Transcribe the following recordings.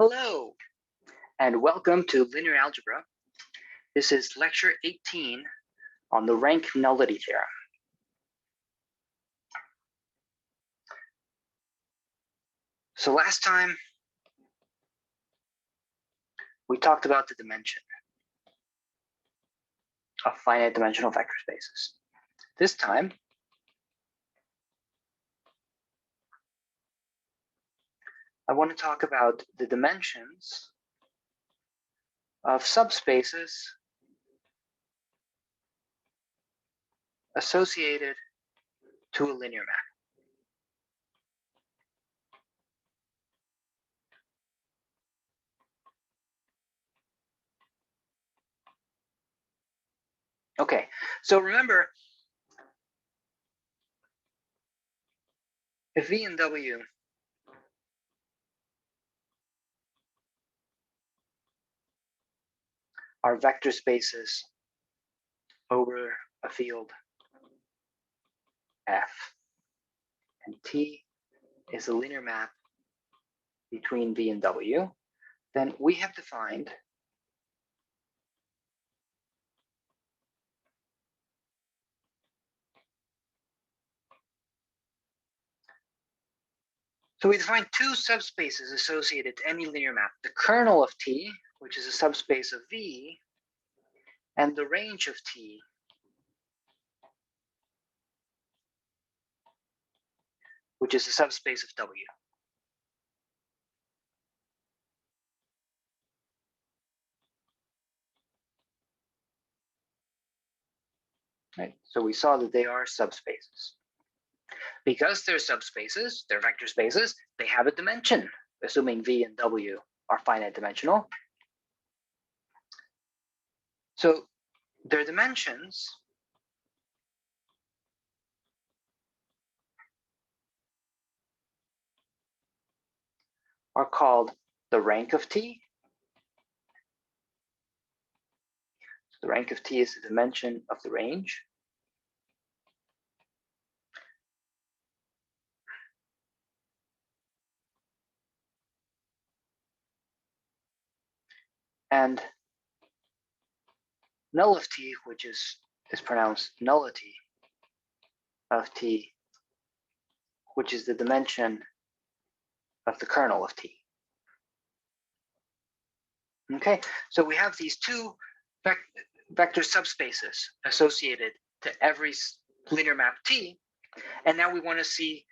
Hello, and welcome to Linear Algebra. This is lecture 18 on the Rank-Nullity Theorem. So last time, we talked about the dimension of finite dimensional vector spaces. This time, I want to talk about the dimensions of subspaces associated to a linear map. Okay, so remember, if V and W are vector spaces over a field F, and T is a linear map between V and W, then we have defined so we define two subspaces associated to any linear map: the kernel of T, which is a subspace of V, and the range of T, which is a subspace of W. Right? So we saw that they are subspaces. Because they're subspaces, they're vector spaces, they have a dimension, assuming V and W are finite dimensional. So their dimensions are called the rank of T. So the rank of T is the dimension of the range. And null of T, which is pronounced nullity of T, which is the dimension of the kernel of T. Okay, so we have these two vector subspaces associated to every linear map T, and now we want to see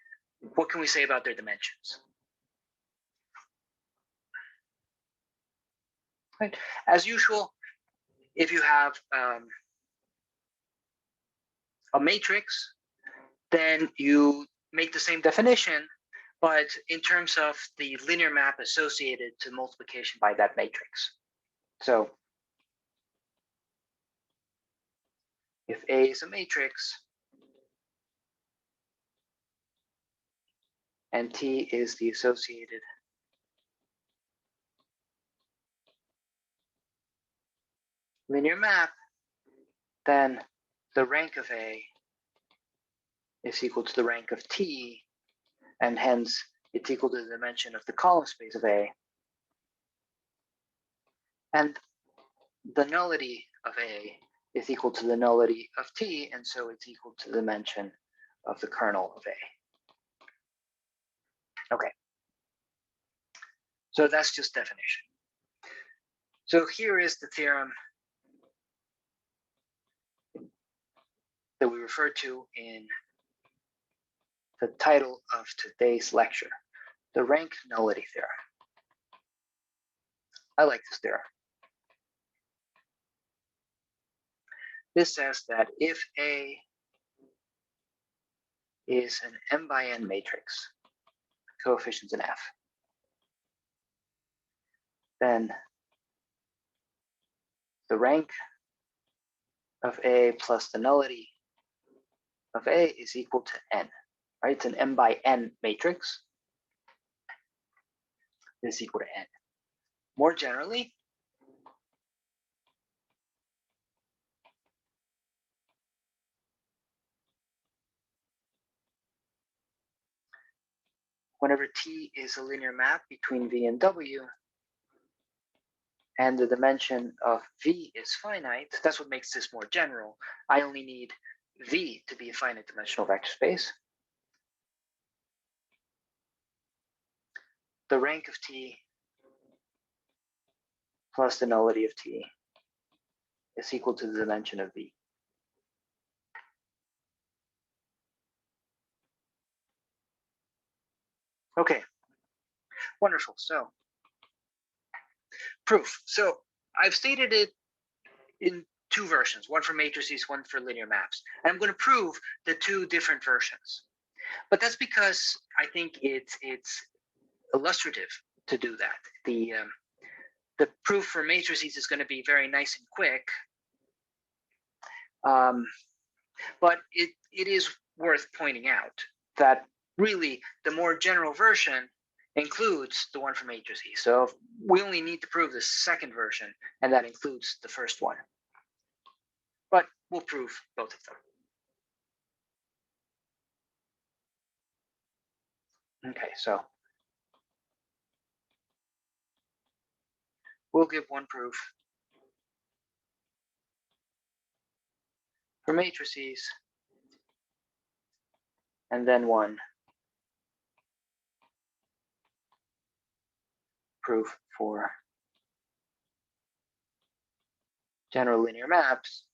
what can we say about their dimensions. Right. As usual, if you have a matrix, then you make the same definition, but in terms of the linear map associated to multiplication by that matrix. So if A is a matrix and T is the associated linear map, then the rank of A is equal to the rank of T, and hence it's equal to the dimension of the column space of A. And the nullity of A is equal to the nullity of T, and so it's equal to the dimension of the kernel of A. Okay. So that's just definition. So here is the theorem that we refer to in the title of today's lecture, the Rank-Nullity Theorem. I like this theorem. This says that if A is an m by n matrix, coefficients in F, then the rank of A plus the nullity of A is equal to n. Right? It's an m by n matrix. Is equal to n. More generally, whenever T is a linear map between V and W, and the dimension of V is finite, that's what makes this more general. I only need V to be a finite dimensional vector space. The rank of T plus the nullity of T is equal to the dimension of V. Okay, wonderful. So, proof. So, I've stated it in two versions, one for matrices, one for linear maps. And I'm going to prove the two different versions. But that's because I think it's illustrative to do that. The proof for matrices is going to be very nice and quick. But it is worth pointing out that really the more general version includes the one for matrices. So we only need to prove the second version, and that includes the first one. But we'll prove both of them. Okay, so we'll give one proof for matrices, and then one proof for general linear maps.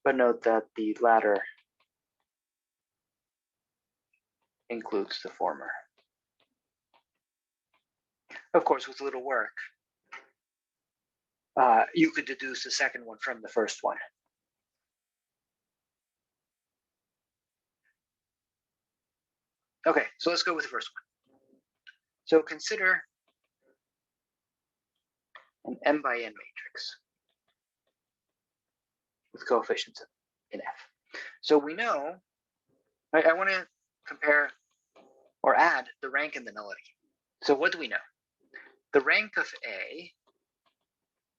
But note that the latter includes the former. Of course, with a little work, you could deduce the second one from the first one. Okay, so let's go with the first one. So consider an m by n matrix with coefficients in F. So we know, I want to compare or add the rank and the nullity. So what do we know? The rank of A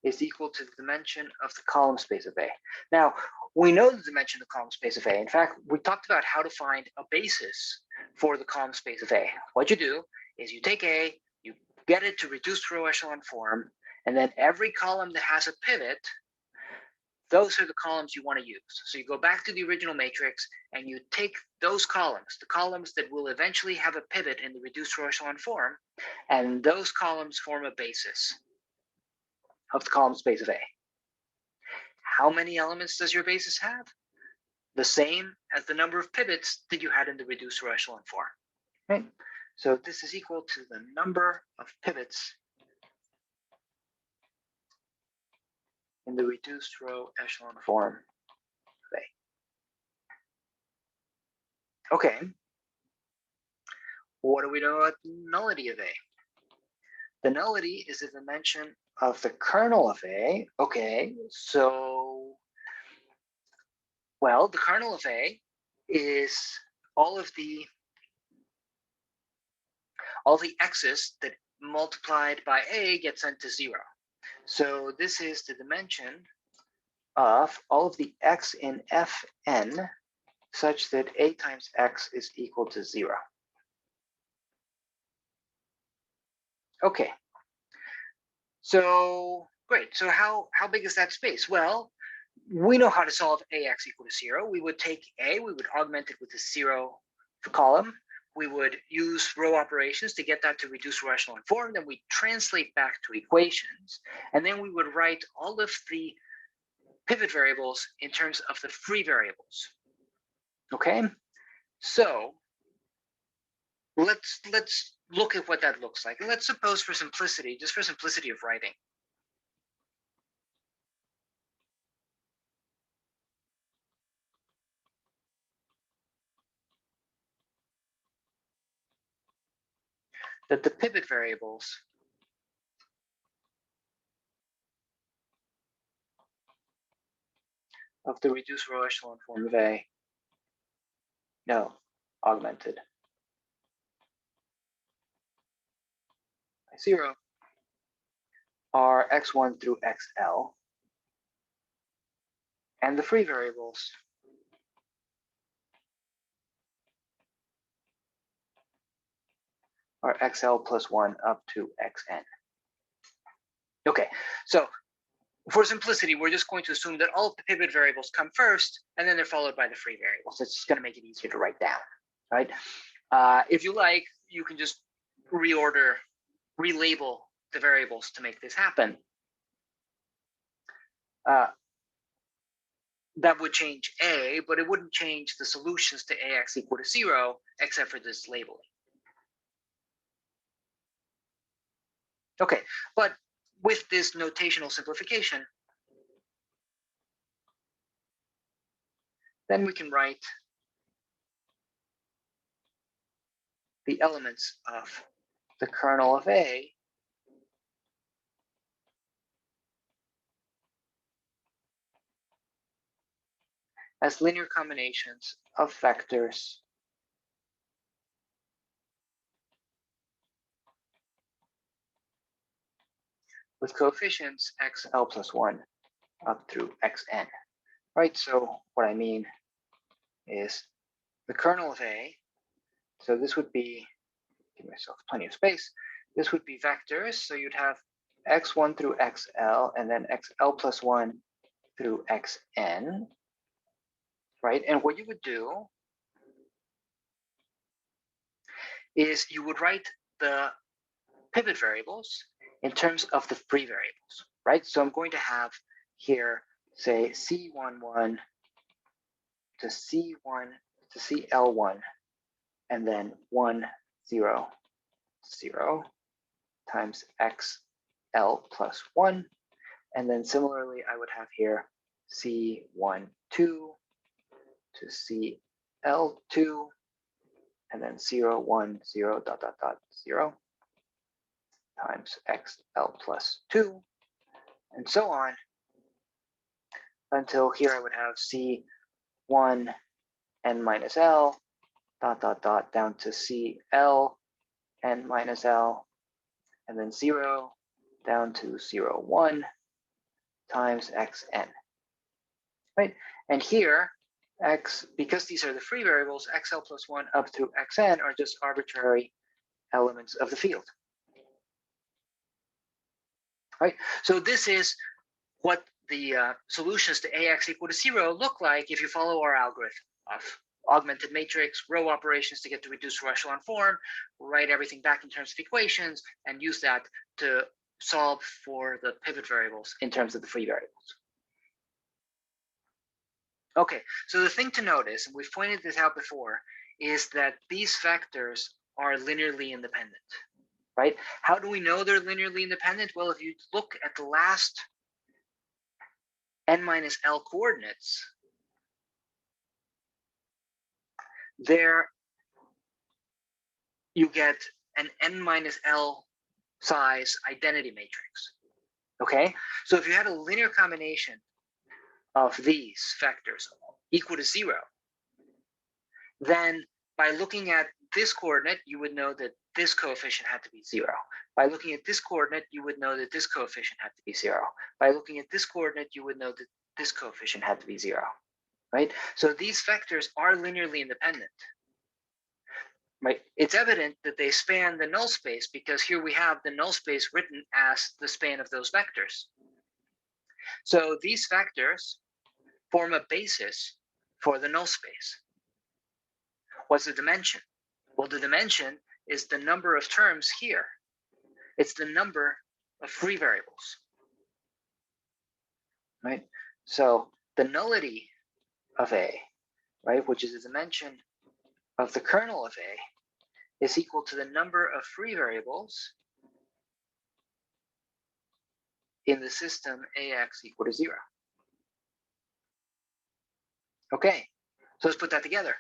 is equal to the dimension of the column space of A. Now, we know the dimension of the column space of A. In fact, we talked about how to find a basis for the column space of A. What you do is you take A, you get it to reduced row echelon form, and then every column that has a pivot, those are the columns you want to use. So you go back to the original matrix and you take those columns, the columns that will eventually have a pivot in the reduced row echelon form, and those columns form a basis of the column space of A. How many elements does your basis have? The same as the number of pivots that you had in the reduced row echelon form. Right? So this is equal to the number of pivots in the reduced row echelon form of A. Okay. What do we know about the nullity of A? The nullity is the dimension of the kernel of A. Okay, so, well, the kernel of A is all the x's that multiplied by A get sent to 0. So this is the dimension of all of the x in Fn such that A times x is equal to 0. Okay. So great. So how big is that space? Well, we know how to solve Ax equal to 0. We would take A, we would augment it with a 0 column. We would use row operations to get that to reduce row echelon form. Then we translate back to equations. And then we would write all of the pivot variables in terms of the free variables. Okay? So let's look at what that looks like. And let's suppose for simplicity, just for simplicity of writing, that the pivot variables of the reduced row echelon form of A, no, augmented by 0, are x1 through xl, and the free variables are xl plus 1 up to xn. Okay, so for simplicity, we're just going to assume that all of the pivot variables come first, and then they're followed by the free variables. It's just going to make it easier to write down, right? If you like, you can just relabel the variables to make this happen. That would change A, but it wouldn't change the solutions to AX equal to 0, except for this labeling. Okay, but with this notational simplification, then we can write the elements of the kernel of A as linear combinations of vectors with coefficients xl plus 1 up through xn. Right, so what I mean is the kernel of A, so this would be, give myself plenty of space, this would be vectors, so you'd have x1 through xl, and then xl plus 1 through xn, right? And what you would do is you would write the pivot variables in terms of the free variables, right? So I'm going to have here, say, C11 to C1 to CL1, and then 1, 0, 0 times XL plus 1. And then similarly, I would have here C12 to CL2, and then 0, 1, 0, dot, dot, dot, 0 times XL plus 2, and so on, until here I would have C1 n minus L, dot, dot, dot, down to CL n minus L, and then 0 down to 0, 1 times xn, right? And here, x, because these are the free variables, xl plus 1 up through xn are just arbitrary elements of the field, right? So this is what the solutions to AX equal to 0 look like if you follow our algorithm of augmented matrix, row operations to get to reduced row echelon form, write everything back in terms of equations, and use that to solve for the pivot variables in terms of the free variables. Okay, so the thing to notice, and we've pointed this out before, is that these vectors are linearly independent, right? How do we know they're linearly independent? Well, if you look at the last n minus L coordinates, there you get an n minus L size identity matrix, okay? So if you had a linear combination of these vectors equal to 0, then by looking at this coordinate, you would know that this coefficient had to be 0. By looking at this coordinate, you would know that this coefficient had to be 0. By looking at this coordinate, you would know that this coefficient had to be 0, right? So these vectors are linearly independent, right? It's evident that they span the null space because here we have the null space written as the span of those vectors. So these vectors form a basis for the null space. What's the dimension? Well, the dimension is the number of terms here. It's the number of free variables, right? So the nullity of A, right, which is the dimension of the kernel of A, is equal to the number of free variables in the system AX equal to 0. Okay, so let's put that together.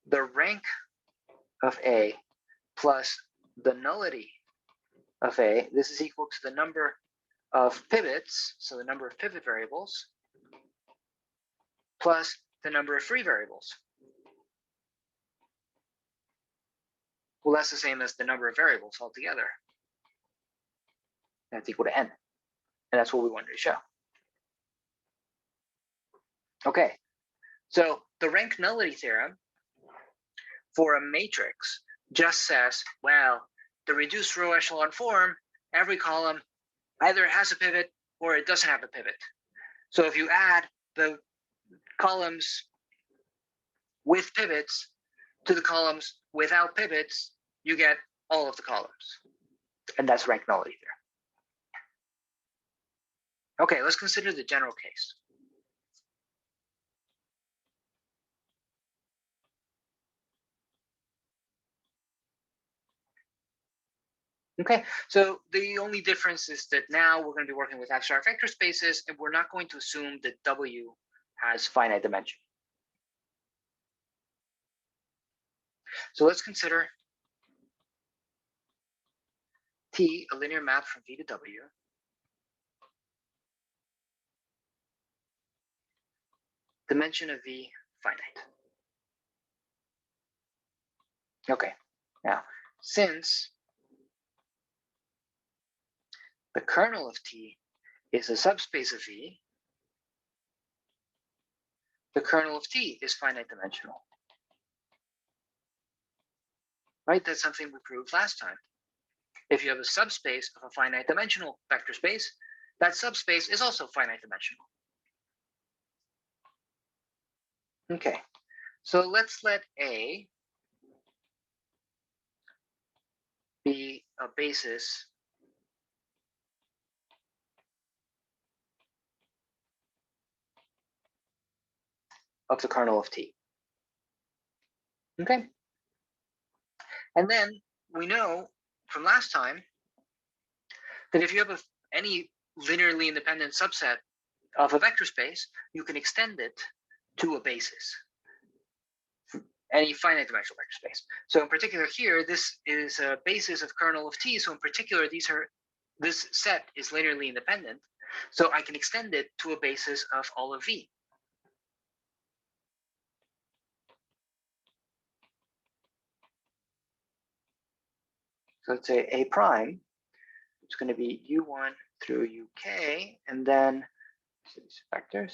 The rank of A plus the nullity of A, this is equal to the number of pivots, so the number of pivot variables, plus the number of free variables. Well, that's the same as the number of variables altogether. That's equal to n. And that's what we wanted to show. Okay, so the Rank-Nullity theorem for a matrix just says, well, the reduced row echelon form, every column either has a pivot or it doesn't have a pivot. So if you add the columns with pivots to the columns without pivots, you get all of the columns. And that's rank-nullity theorem. Okay, let's consider the general case. Okay, so the only difference is that now we're going to be working with abstract vector spaces, and we're not going to assume that W has finite dimension. So let's consider T, a linear map from V to W. Dimension of V, finite. Okay, now, since the kernel of T is a subspace of V, the kernel of T is finite dimensional. Right, that's something we proved last time. If you have a subspace of a finite dimensional vector space, that subspace is also finite dimensional. Okay, so let's let A be a basis of the kernel of T. Okay, and then we know from last time that if you have any linearly independent subset of a vector space, you can extend it to a basis, any finite dimensional vector space. So in particular here, this is a basis of kernel of T. So in particular, this set is linearly independent. So I can extend it to a basis of all of V. So let's say A prime, it's going to be U1 through UK, and then these vectors.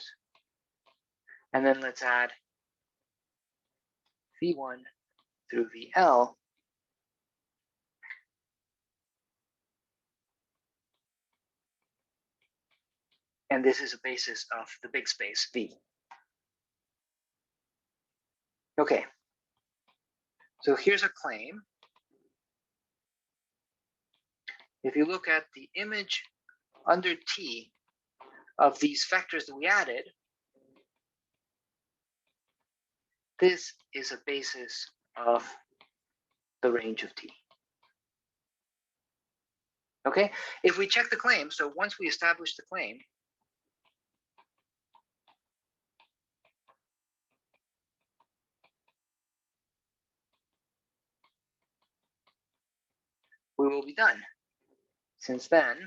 And then let's add V1 through VL. And this is a basis of the big space V. Okay, so here's a claim. If you look at the image under T of these vectors that we added, this is a basis of the range of T. Okay, if we check the claim, so once we establish the claim, we will be done. Since then,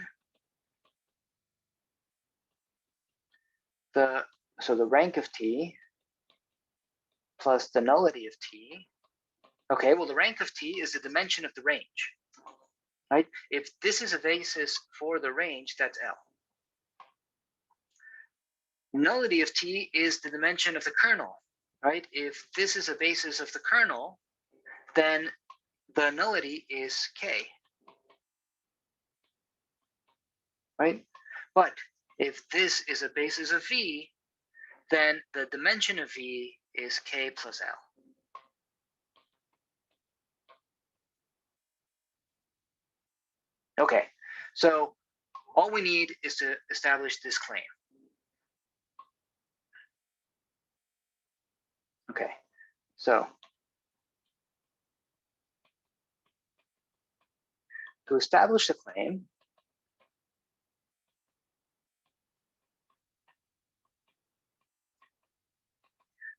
the rank of T plus the nullity of T. Okay, well, the rank of T is the dimension of the range, right? If this is a basis for the range, that's L. Nullity of T is the dimension of the kernel, right? If this is a basis of the kernel, then the nullity is K, right? But if this is a basis of V, then the dimension of V is K plus L. Okay, so all we need is to establish this claim. Okay, so to establish the claim,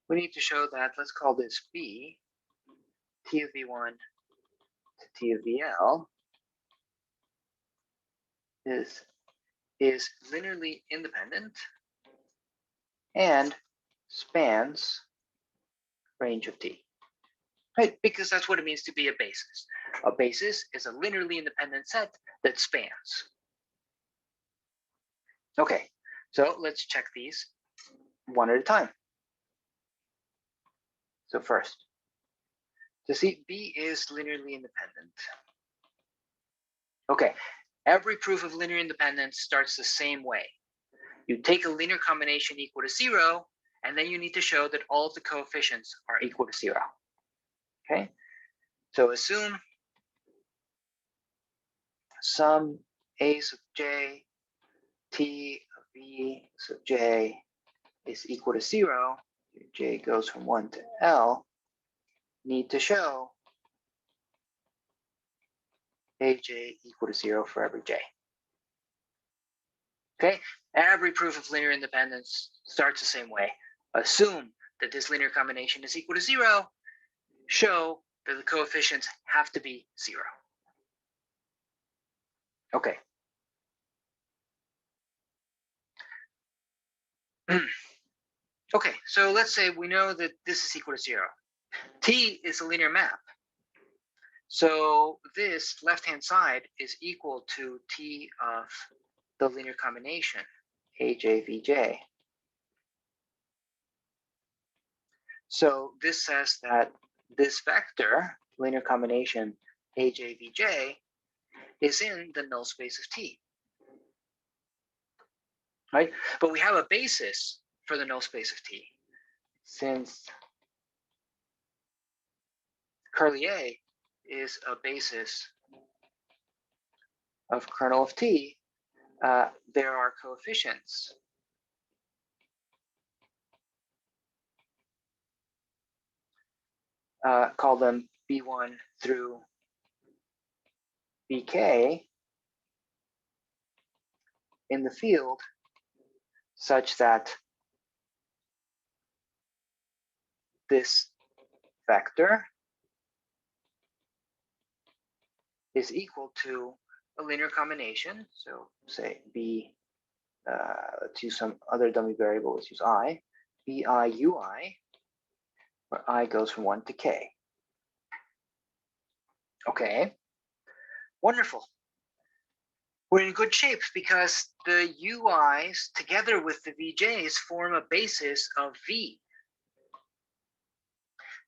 we need to show that, let's call this B, T of V1 to T of VL is linearly independent and spans range of T, right? Because that's what it means to be a basis. A basis is a linearly independent set that spans. Okay, so let's check these one at a time. So first, to see B is linearly independent. Okay, every proof of linear independence starts the same way. You take a linear combination equal to 0, and then you need to show that all of the coefficients are equal to 0. Okay, so assume sum a sub j t of v sub j is equal to 0. J goes from 1 to L. Need to show aj equal to 0 for every j. Okay, every proof of linear independence starts the same way. Assume that this linear combination is equal to 0. Show that the coefficients have to be 0. Okay. Okay, so let's say we know that this is equal to 0. T is a linear map. So this left-hand side is equal to T of the linear combination, AJVJ. So this says that this vector, linear combination AJVJ, is in the null space of T. Right? But we have a basis for the null space of T. Since curly A is a basis of kernel of T, there are coefficients call them B1 through BK in the field such that this vector is equal to a linear combination. So say B, let's use some other dummy variable, let's use I, BI/UI, where I goes from 1 to K. Okay, wonderful. We're in good shape because the UIs together with the VJs form a basis of V.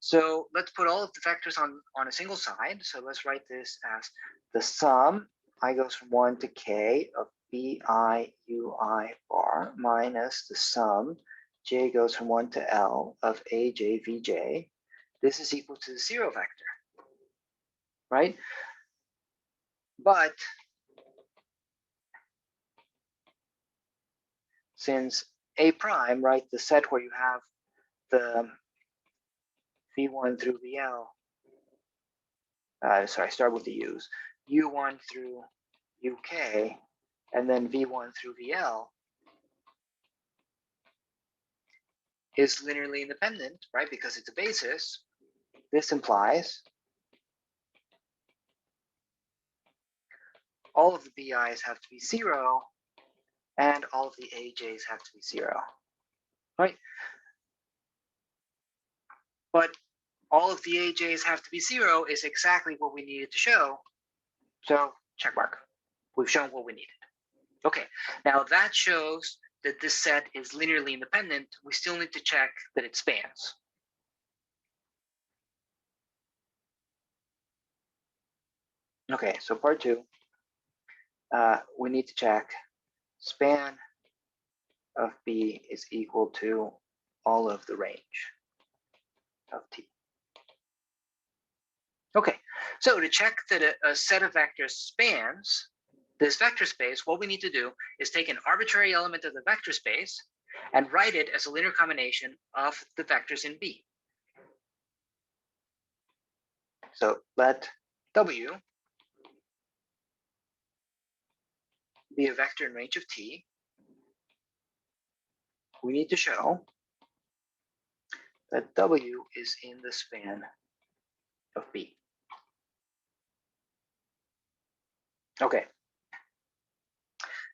So let's put all of the vectors on a single side. So let's write this as the sum, I goes from 1 to K of BI/UI bar minus the sum, J goes from 1 to L of AJVJ. This is equal to the 0 vector, right? But since A prime, right, the set where you have the V1 through VL, sorry, start with the U's, U1 through UK, and then V1 through VL is linearly independent, right, because it's a basis. This implies all of the BIs have to be 0, and all of the AJs have to be 0, right? But all of the AJs have to be 0 is exactly what we needed to show. So check mark. We've shown what we needed. Okay, now that shows that this set is linearly independent. We still need to check that it spans. Okay, so part 2, we need to check span of B is equal to all of the range of T. Okay, so to check that a set of vectors spans this vector space, what we need to do is take an arbitrary element of the vector space and write it as a linear combination of the vectors in B. So let W be a vector in range of T. We need to show that W is in the span of B. Okay.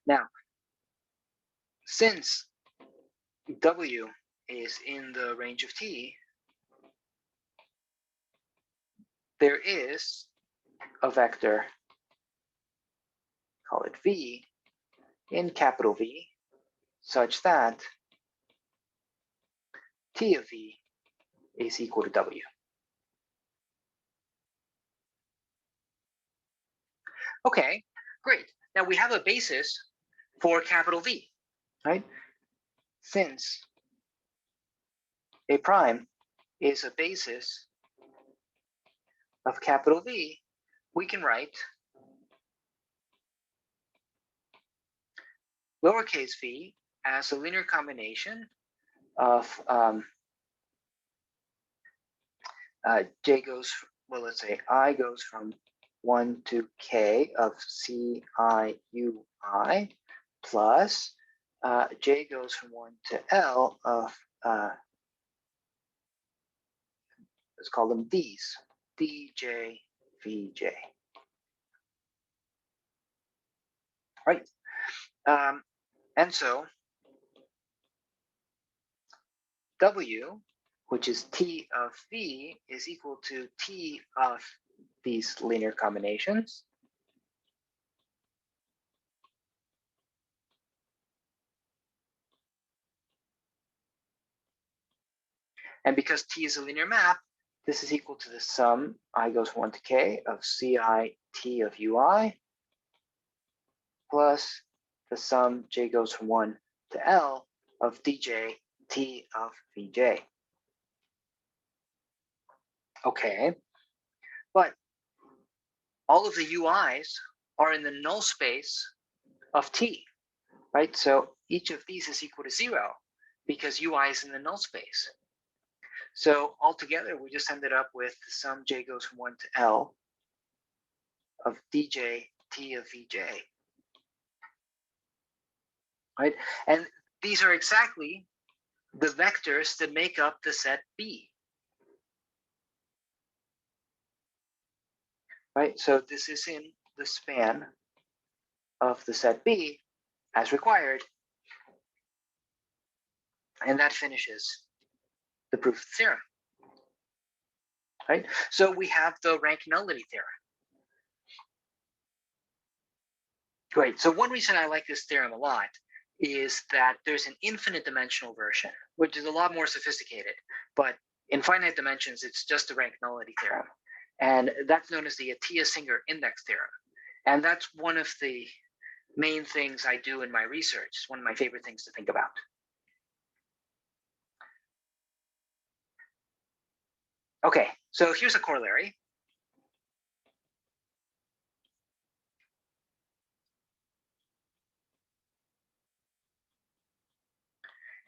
Now, since W is in the range of T, there is a vector, call it V, in capital V, such that T of V is equal to W. Okay, Great. Now we have a basis for capital V, right? Since A prime is a basis of capital V, we can write lowercase v as a linear combination of j goes, well, let's say I goes from 1 to k of ciui plus j goes from 1 to l of let's call them d's, dj, vj. Right? And so w, which is t of v, is equal to t of these linear combinations. And because t is a linear map, this is equal to the sum I goes from 1 to k of ci t of ui plus the sum j goes from 1 to l of dj t of vj. Okay, but all of the ui's are in the null space of t, right? So each of these is equal to 0 because ui is in the null space. So altogether, we just ended up with the sum j goes from 1 to l of dj t of vj, right? And these are exactly the vectors that make up the set B, right? So this is in the span of the set B as required, and that finishes the proof of the theorem, right? So we have the Rank-Nullity theorem. Great. So one reason I like this theorem a lot is that there's an infinite dimensional version, which is a lot more sophisticated, but in finite dimensions, it's just the Rank-Nullity theorem. And that's known as the Atiyah-Singer index theorem. And that's one of the main things I do in my research. It's one of my favorite things to think about. Okay, so here's a corollary.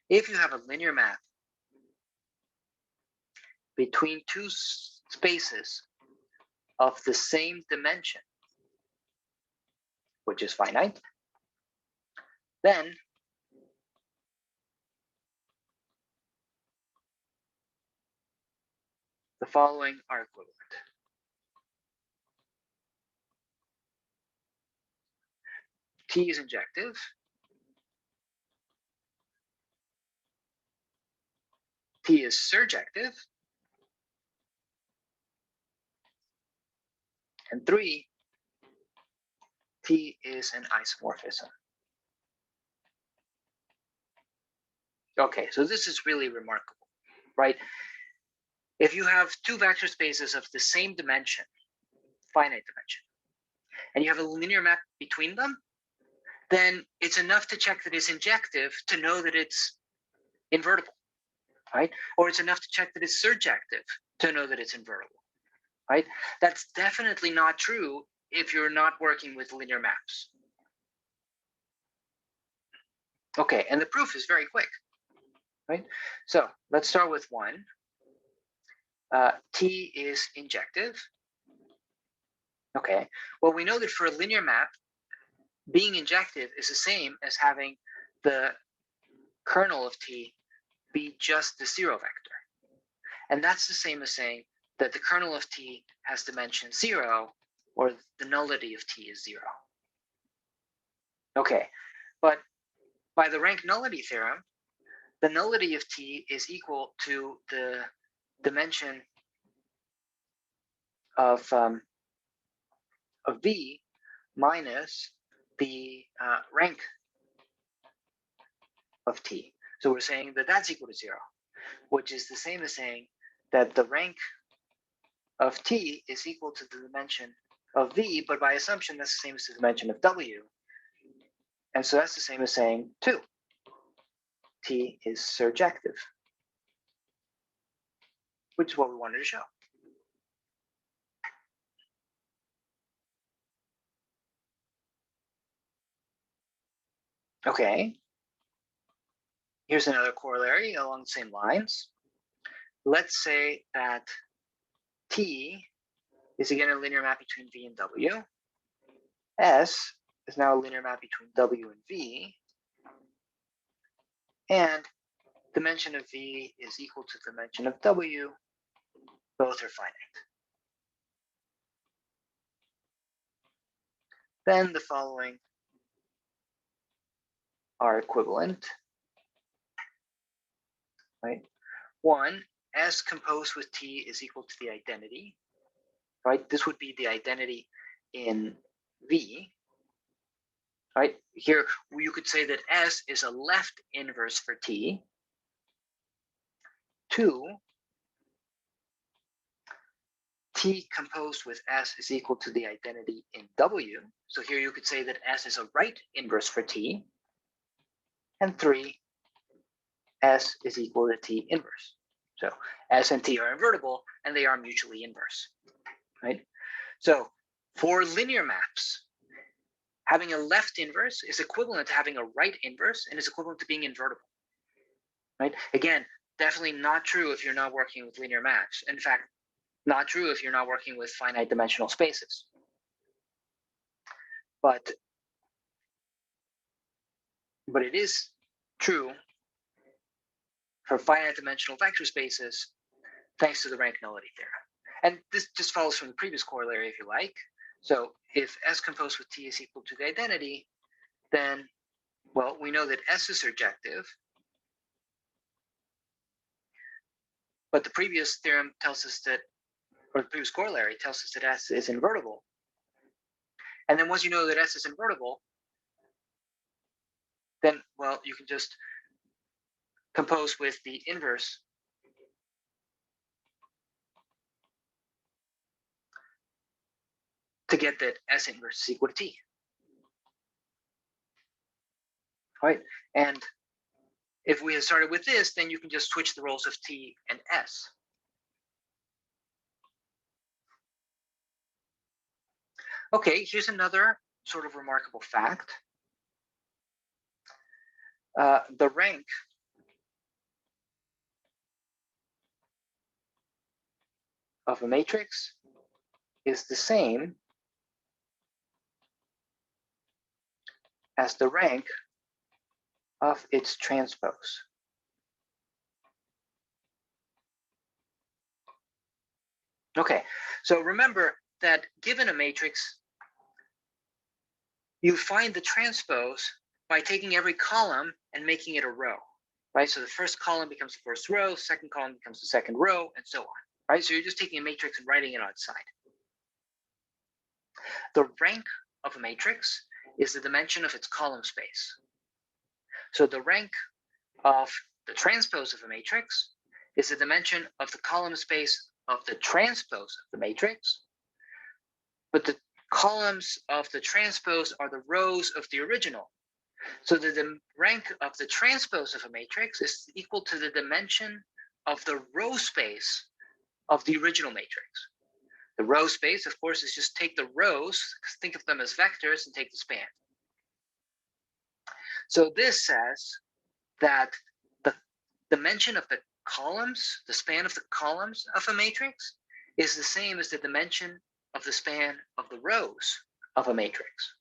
If you have a linear map between two spaces of the same dimension, which is finite, then the following are equivalent. T is injective. T is surjective. And 3, T is an isomorphism. Okay, so this is really remarkable, right? If you have two vector spaces of the same dimension, finite dimension, and you have a linear map between them, then it's enough to check that it's injective to know that it's invertible, right? Or it's enough to check that it's surjective to know that it's invertible, right? That's definitely not true if you're not working with linear maps. Okay, and the proof is very quick, right? So let's start with 1. T is injective. Okay, well, we know that for a linear map, being injective is the same as having the kernel of T be just the 0 vector. And that's the same as saying that the kernel of T has dimension 0, or the nullity of T is 0. Okay, but by the Rank-Nullity theorem, the nullity of T is equal to the dimension of V minus the rank of T. So we're saying that that's equal to 0, which is the same as saying that the rank of T is equal to the dimension of V, but by assumption, that's the same as the dimension of W. And so that's the same as saying 2. T is surjective, which is what we wanted to show. Okay. Here's another corollary along the same lines. Let's say that T is again a linear map between V and W. S is now a linear map between W and V. And dimension of V is equal to dimension of W. Both are finite. Then the following are equivalent. Right? 1, S composed with T is equal to the identity. Right? This would be the identity in V. Right? Here you could say that S is a left inverse for T. 2, T composed with S is equal to the identity in W. So here you could say that S is a right inverse for T. And 3, S is equal to T inverse. So S and T are invertible and they are mutually inverse. Right? So for linear maps, having a left inverse is equivalent to having a right inverse and is equivalent to being invertible. Right? Again, definitely not true if you're not working with linear maps. In fact, not true if you're not working with finite dimensional spaces. But it is true for finite dimensional vector spaces thanks to the Rank-Nullity theorem. And this just follows from the previous corollary if you like. So if S composed with T is equal to the identity, then, well, we know that S is surjective. But the previous theorem tells us that, or the previous corollary tells us that S is invertible. And then once you know that S is invertible, then, well, you can just compose with the inverse to get that S inverse is equal to T. Right? And if we had started with this, then you can just switch the roles of T and S. Okay, here's another sort of remarkable fact. The rank of a matrix is the same as the rank of its transpose. Okay, so remember that given a matrix, you find the transpose by taking every column and making it a row, right? So the first column becomes the first row, second column becomes the second row, and so on, right? So you're just taking a matrix and writing it on its side. The rank of a matrix is the dimension of its column space. So the rank of the transpose of a matrix is the dimension of the column space of the transpose of the matrix, but the columns of the transpose are the rows of the original. So the rank of the transpose of a matrix is equal to the dimension of the row space of the original matrix. The row space, of course, is just take the rows, think of them as vectors, and take the span. So this says that the dimension of the columns, the span of the columns of a matrix, is the same as the dimension of the span of the rows of a matrix.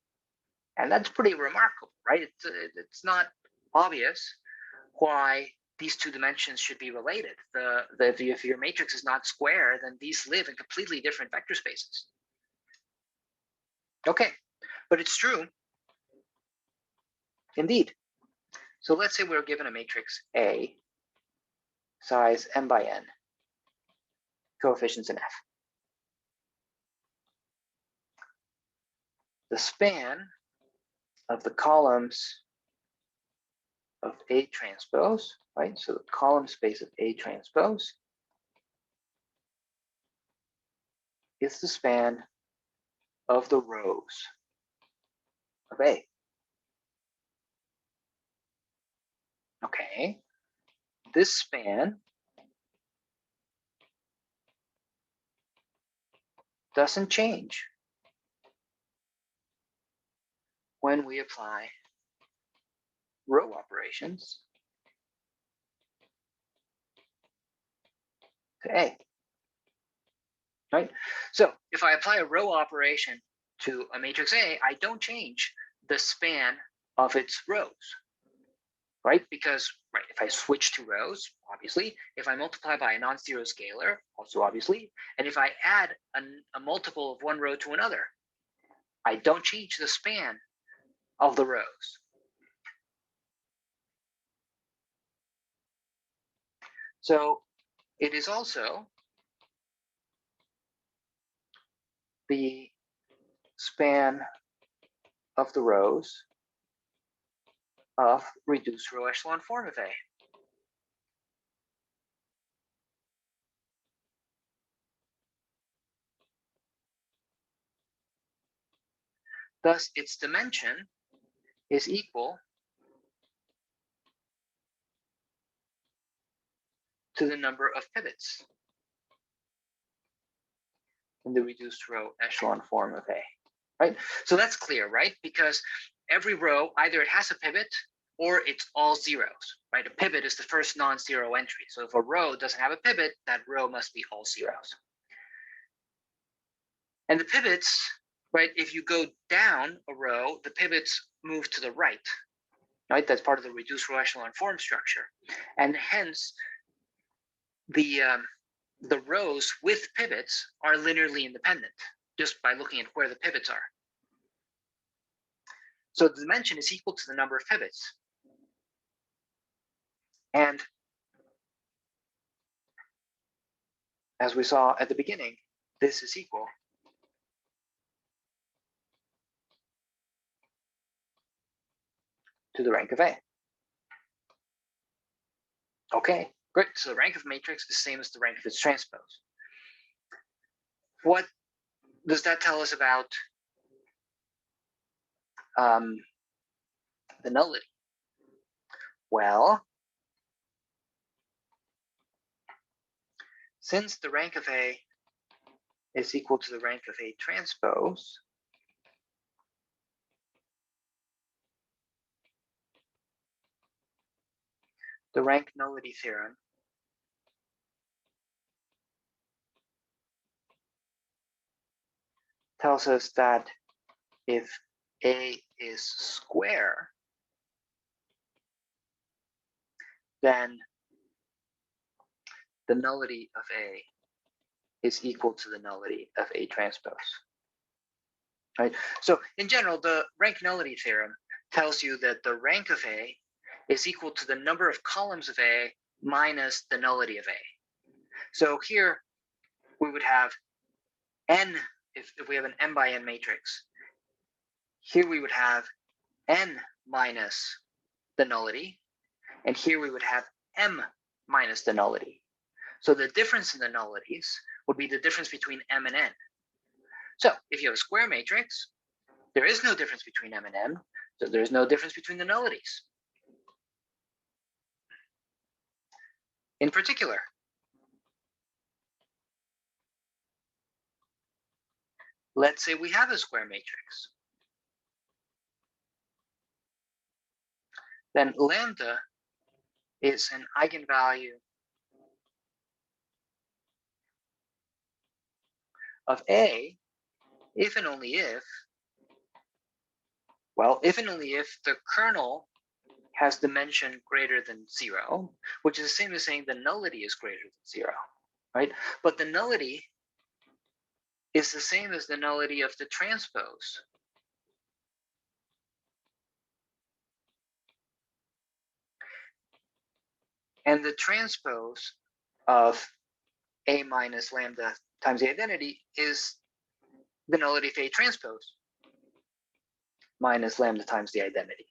And that's pretty remarkable, right? It's not obvious why these two dimensions should be related. If your matrix is not square, then these live in completely different vector spaces. Okay, but it's true. Indeed. So let's say we're given a matrix A, size m by n, coefficients in F. The span of the columns of A transpose, right? So the column space of A transpose is the span of the rows of A. Okay, this span doesn't change when we apply row operations to A, right? So if I apply a row operation to a matrix A, I don't change the span of its rows, right? Because, right, if I switch to rows, obviously, if I multiply by a non-zero scalar, also obviously, and if I add a multiple of one row to another, I don't change the span of the rows. So it is also the span of the rows of reduced row echelon form of A. Thus, its dimension is equal to the number of pivots in the reduced row echelon form of A, right? So that's clear, right? Because every row, either it has a pivot or it's all zeros, right? A pivot is the first non-zero entry. So if a row doesn't have a pivot, that row must be all zeros. And the pivots, right? If you go down a row, the pivots move to the right, right? That's part of the reduced row echelon form structure. And hence, the rows with pivots are linearly independent just by looking at where the pivots are. So the dimension is equal to the number of pivots. And as we saw at the beginning, this is equal to the rank of A. Okay, great. So the rank of a matrix is the same as the rank of its transpose. What does that tell us about the nullity? Well, since the rank of A is equal to the rank of A transpose, the Rank-Nullity theorem tells us that if A is square, then the nullity of A is equal to the nullity of A transpose. Right? So in general, the Rank-Nullity theorem tells you that the rank of A is equal to the number of columns of A minus the nullity of A. So here we would have n, if we have an m by n matrix, here we would have n minus the nullity, and here we would have m minus the nullity. So the difference in the nullities would be the difference between m and n. So if you have a square matrix, there is no difference between m and n, so there's no difference between the nullities. In particular, let's say we have a square matrix. Then lambda is an eigenvalue of A if and only if, well, if and only if the kernel has dimension greater than 0, which is the same as saying the nullity is greater than 0, right? But the nullity is the same as the nullity of the transpose. And the transpose of A minus lambda times the identity is the nullity of A transpose minus lambda times the identity.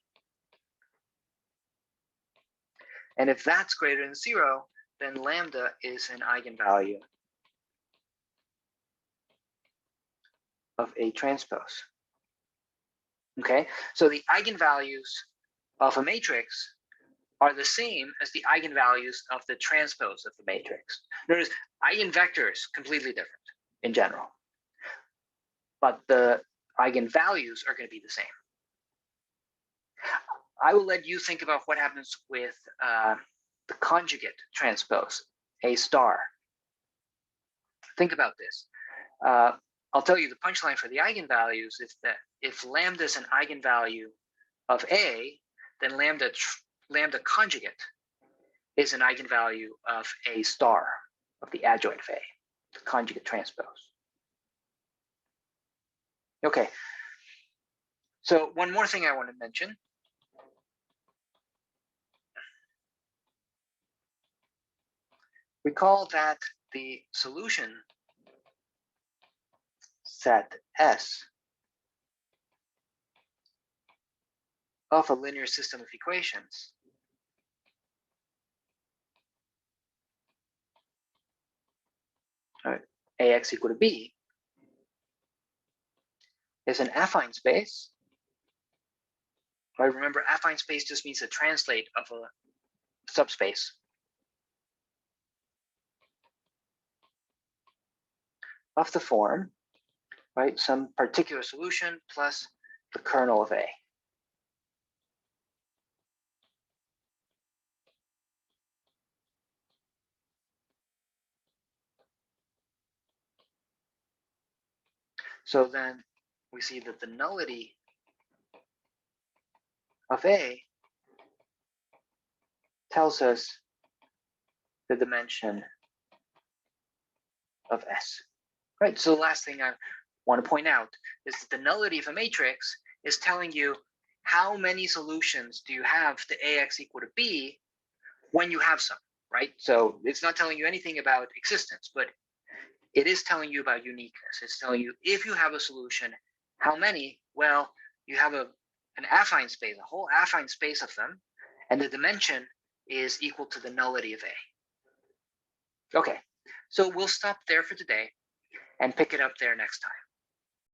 And if that's greater than 0, then lambda is an eigenvalue of A transpose. Okay, so the eigenvalues of a matrix are the same as the eigenvalues of the transpose of the matrix. Notice eigenvectors completely different in general, but the eigenvalues are going to be the same. I will let you think about what happens with the conjugate transpose, A star. Think about this. I'll tell you the punchline for the eigenvalues is that if lambda is an eigenvalue of A, then lambda conjugate is an eigenvalue of A star, of the adjoint of A, the conjugate transpose. Okay, so one more thing I want to mention. Recall that the solution set S of a linear system of equations AX equal to B is an affine space. Right? Remember, affine space just means a translate of a subspace. Of the form, right, some particular solution plus the kernel of A. So then we see that the nullity of A tells us the dimension of S. Right, so the last thing I want to point out is that the nullity of a matrix is telling you how many solutions do you have to AX equal to B when you have some, right? So it's not telling you anything about existence, but it is telling you about uniqueness. It's telling you if you have a solution, how many? Well, you have an affine space, a whole affine space of them, and the dimension is equal to the nullity of A. Okay, so we'll stop there for today and pick it up there next time.